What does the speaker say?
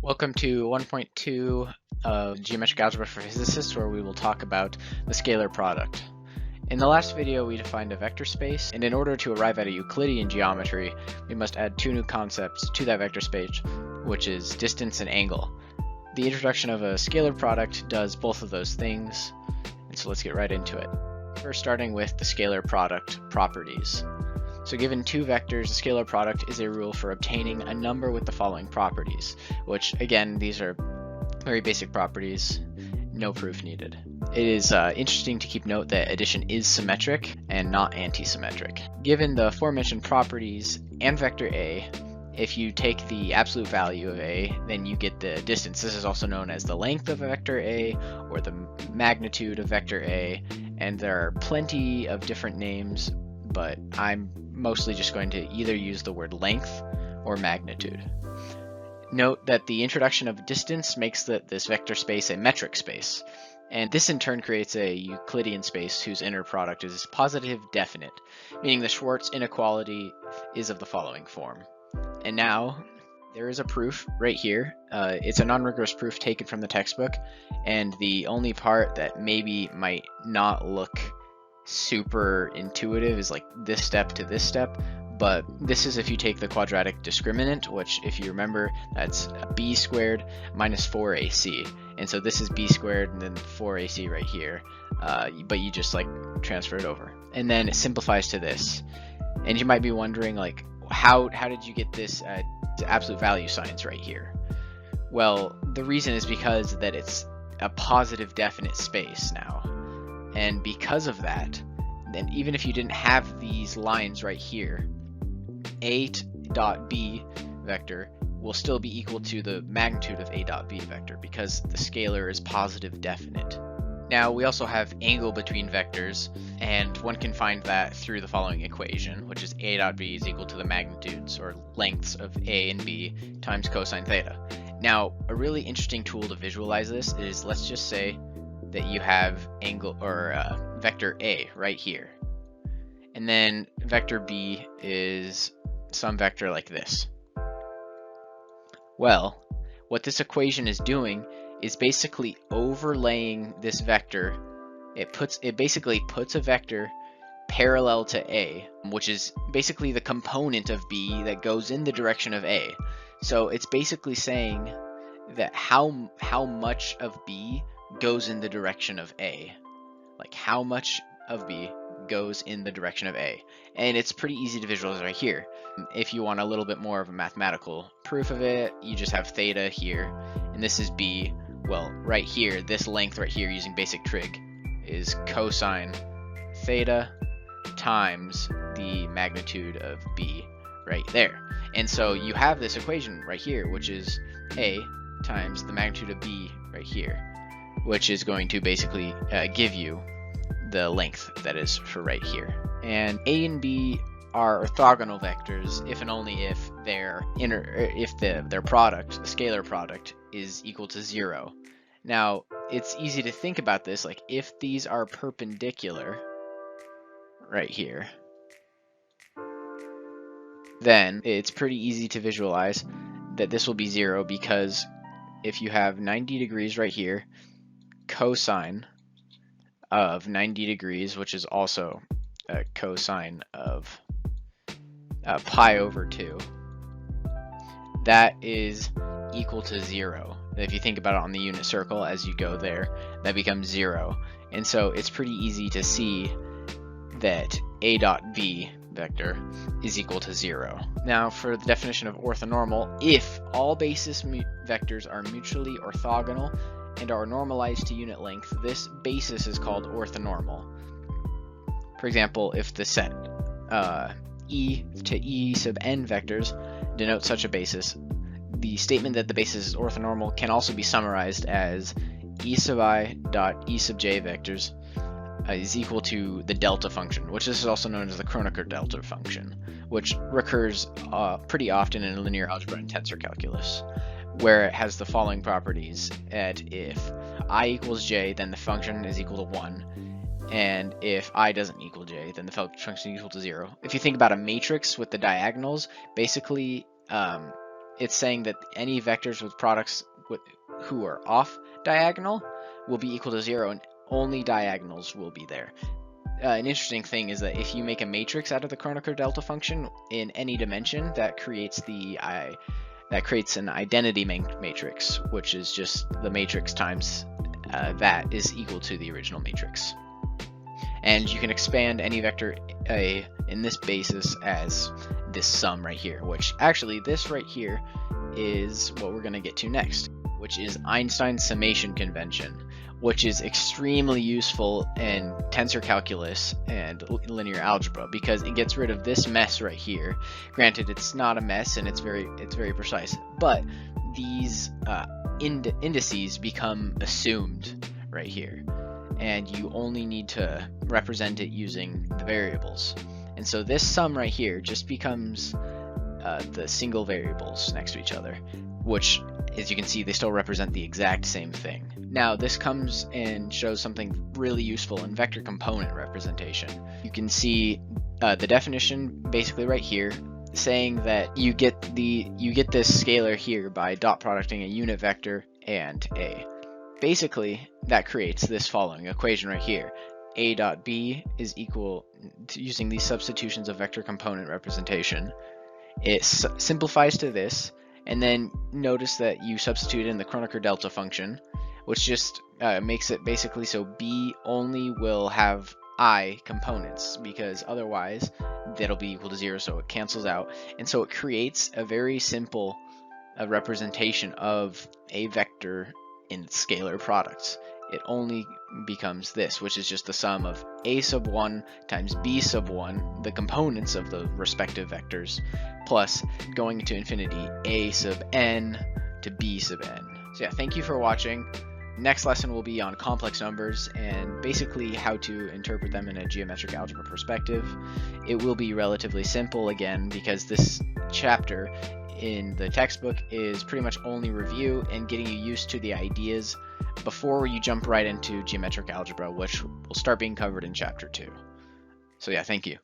Welcome to 1.2 of Geometric Algebra for Physicists, where we will talk about the scalar product. In the last video, we defined a vector space, and in order to arrive at a Euclidean geometry, we must add two new concepts to that vector space, which is distance and angle. The introduction of a scalar product does both of those things, and so let's get right into it. First, starting with the scalar product properties. So given two vectors, a scalar product is a rule for obtaining a number with the following properties, which again, these are very basic properties, no proof needed. It is interesting to keep note that addition is symmetric and not anti-symmetric. Given the aforementioned properties and vector A, if you take the absolute value of A, then you get the distance. This is also known as the length of vector A or the magnitude of vector A, and there are plenty of different names, but I'm mostly just going to either use the word length or magnitude. Note that the introduction of distance makes this vector space a metric space, and this in turn creates a Euclidean space whose inner product is positive definite, meaning the Schwarz inequality is of the following form. And now there is a proof right here. It's a non-rigorous proof taken from the textbook, and the only part that maybe might not look super intuitive is like this step to this step, but this is if you take the quadratic discriminant, which if you remember, that's b squared minus 4ac, and so this is b squared and then 4ac right here, but you just like transfer it over, and then it simplifies to this. And you might be wondering, like, how did you get this absolute value signs right here? Well, the reason is because that it's a positive definite space now. And because of that, then even if you didn't have these lines right here, a dot b vector will still be equal to the magnitude of a dot b vector because the scalar is positive definite. Now we also have angle between vectors, and one can find that through the following equation, which is a dot b is equal to the magnitudes or lengths of a and b times cosine theta. Now a really interesting tool to visualize this is, let's just say that you have angle or vector A right here, and then vector B is some vector like this. Well, what this equation is doing is basically overlaying this vector. It basically puts a vector parallel to A, which is basically the component of B that goes in the direction of A. So it's basically saying that how much of B goes in the direction of A. Like how much of B goes in the direction of A. And it's pretty easy to visualize right here. If you want a little bit more of a mathematical proof of it, you just have theta here, and this is B. Well, right here, this length right here using basic trig is cosine theta times the magnitude of B right there. And so you have this equation right here, which is A times the magnitude of B right here, which is going to basically give you the length that is for right here. And A and B are orthogonal vectors if and only if their product, the scalar product, is equal to 0. Now it's easy to think about this, like if these are perpendicular right here, then it's pretty easy to visualize that this will be 0, because if you have 90 degrees right here, cosine of 90 degrees, which is also a cosine of pi over 2, that is equal to 0. If you think about it on the unit circle as you go there, that becomes 0. And so it's pretty easy to see that a dot b vector is equal to 0. Now for the definition of orthonormal, if all basis vectors are mutually orthogonal and are normalized to unit length, this basis is called orthonormal. For example, if the set e to e sub n vectors denote such a basis, the statement that the basis is orthonormal can also be summarized as e sub I dot e sub j vectors is equal to the delta function, which is also known as the Kronecker delta function, which recurs pretty often in linear algebra and tensor calculus, where it has the following properties: that if I equals j, then the function is equal to 1, and if I doesn't equal j, then the function is equal to 0. If you think about a matrix with the diagonals, basically it's saying that any vectors with products who are off diagonal will be equal to 0, and only diagonals will be there. An interesting thing is that if you make a matrix out of the Kronecker delta function in any dimension, that creates an identity matrix, which is just the matrix times that is equal to the original matrix. And you can expand any vector A in this basis as this sum right here, which actually this right here is what we're going to get to next, which is Einstein's summation convention, which is extremely useful in tensor calculus and linear algebra because it gets rid of this mess right here. Granted, it's not a mess and it's very precise, but these indices become assumed right here, and you only need to represent it using the variables. And so this sum right here just becomes the single variables next to each other, which, as you can see, they still represent the exact same thing. Now, this comes and shows something really useful in vector component representation. You can see the definition basically right here, saying that you get this scalar here by dot producting a unit vector and A. Basically, that creates this following equation right here. A dot B is equal to, using these substitutions of vector component representation, it simplifies to this, and then notice that you substitute in the Kronecker delta function, which just makes it basically so B only will have I components, because otherwise that'll be equal to 0, so it cancels out. And so it creates a very simple representation of a vector in scalar products. It only becomes this, which is just the sum of A sub 1 times B sub 1, the components of the respective vectors, plus going to infinity A sub n to B sub n. So yeah, thank you for watching. Next lesson will be on complex numbers and basically how to interpret them in a geometric algebra perspective. It will be relatively simple again because this chapter in the textbook is pretty much only review and getting you used to the ideas before you jump right into geometric algebra, which will start being covered in chapter 2. So yeah, thank you.